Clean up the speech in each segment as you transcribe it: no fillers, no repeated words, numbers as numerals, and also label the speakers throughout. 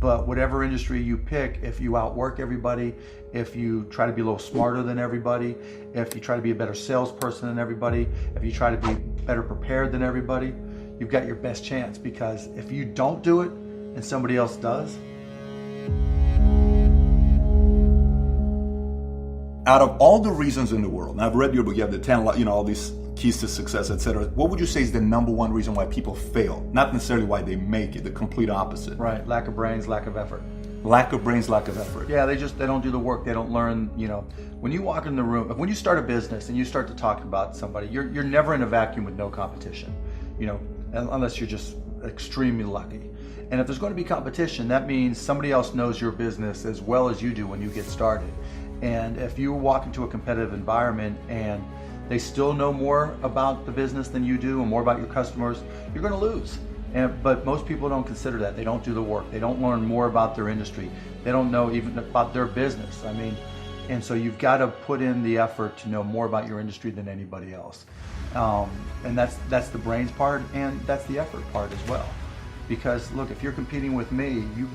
Speaker 1: But whatever industry you pick, if you outwork everybody, if you try to be a little smarter than everybody, if you try to be a better salesperson than everybody, if you try to be better prepared than everybody, you've got your best chance. Because if you don't do it and somebody else does.
Speaker 2: Out of all the reasons in the world, and I've read your book, you have the 10, all these keys to success, etc. What would you say is the number one reason why people fail? Not necessarily why they make it, the complete opposite.
Speaker 1: Right, lack of brains, lack of effort.
Speaker 2: Lack of brains, lack of effort.
Speaker 1: Yeah, they don't do the work. They don't learn, when you walk in the room, when you start a business and you start to talk about somebody, you're never in a vacuum with no competition, unless you're just extremely lucky. And if there's going to be competition, that means somebody else knows your business as well as you do when you get started. And if you walk into a competitive environment and they still know more about the business than you do and more about your customers, you're going to lose. But most people don't consider that. They don't do the work. They don't learn more about their industry. They don't know even about their business. And so you've got to put in the effort to know more about your industry than anybody else. And that's the brains part, and that's the effort part as well. Because look, if you're competing with me, you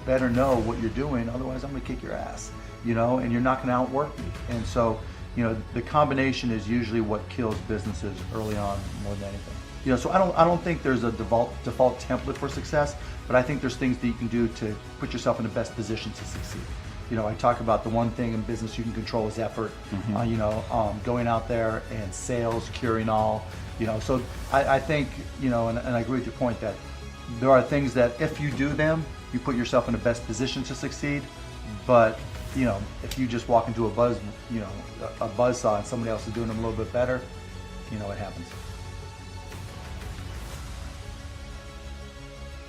Speaker 1: better know what you're doing. Otherwise, I'm going to kick your ass. And you're not going to outwork me. And so, the combination is usually what kills businesses early on more than anything. So I don't think there's a default template for success, but I think there's things that you can do to put yourself in the best position to succeed. I talk about the one thing in business you can control is effort. Going out there and sales, curing all. So I think, and I agree with your point that there are things that if you do them, you put yourself in the best position to succeed. But if you just walk into a buzzsaw and somebody else is doing them a little bit better, it happens.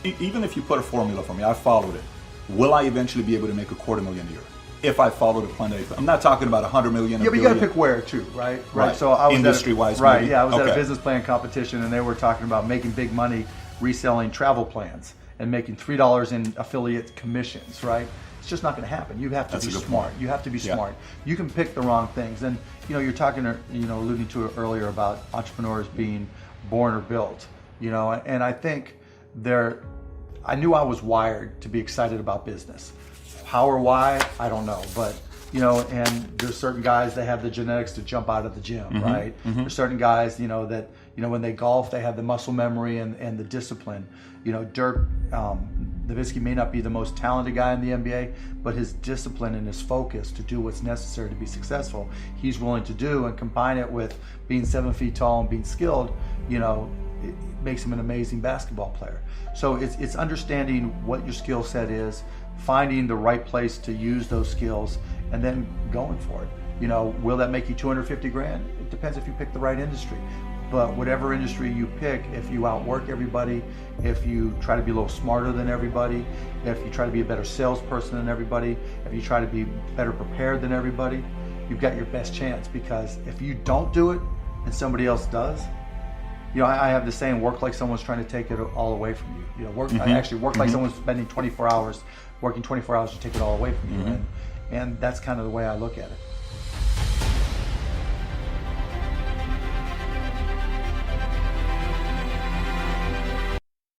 Speaker 2: Even if you put a formula for me, I followed it. Will I eventually be able to make $250,000 a year? If I follow the plan, I'm not talking about 100 million.
Speaker 1: Yeah, but you got to pick where too, right?
Speaker 2: Right.
Speaker 1: So I was
Speaker 2: industry-wise,
Speaker 1: right?
Speaker 2: maybe?
Speaker 1: Yeah, I was at a business plan competition, and they were talking about making big money reselling travel plans and making $3 in affiliate commissions, right? It's just not going to happen. You have to be smart. You have to be smart. You can pick the wrong things, and you're talking, alluding to it earlier about entrepreneurs being born or built, and I think I knew I was wired to be excited about business. How or why, I don't know, but and there's certain guys that have the genetics to jump out of the gym, right? There's certain guys, that when they golf, they have the muscle memory and the discipline. Dirk Nowitzki may not be the most talented guy in the NBA, but his discipline and his focus to do what's necessary to be successful, he's willing to do, and combine it with being 7 feet tall and being skilled, it makes him an amazing basketball player. So it's understanding what your skill set is, finding the right place to use those skills, and then going for it. Will that make you $250,000? It depends if you pick the right industry. But whatever industry you pick, if you outwork everybody, if you try to be a little smarter than everybody, if you try to be a better salesperson than everybody, if you try to be better prepared than everybody, you've got your best chance. Because if you don't do it and somebody else does, I have the saying, work like someone's trying to take it all away from you. I actually work like someone's spending 24 hours, working 24 hours to take it all away from you. And that's kind of the way I look at it.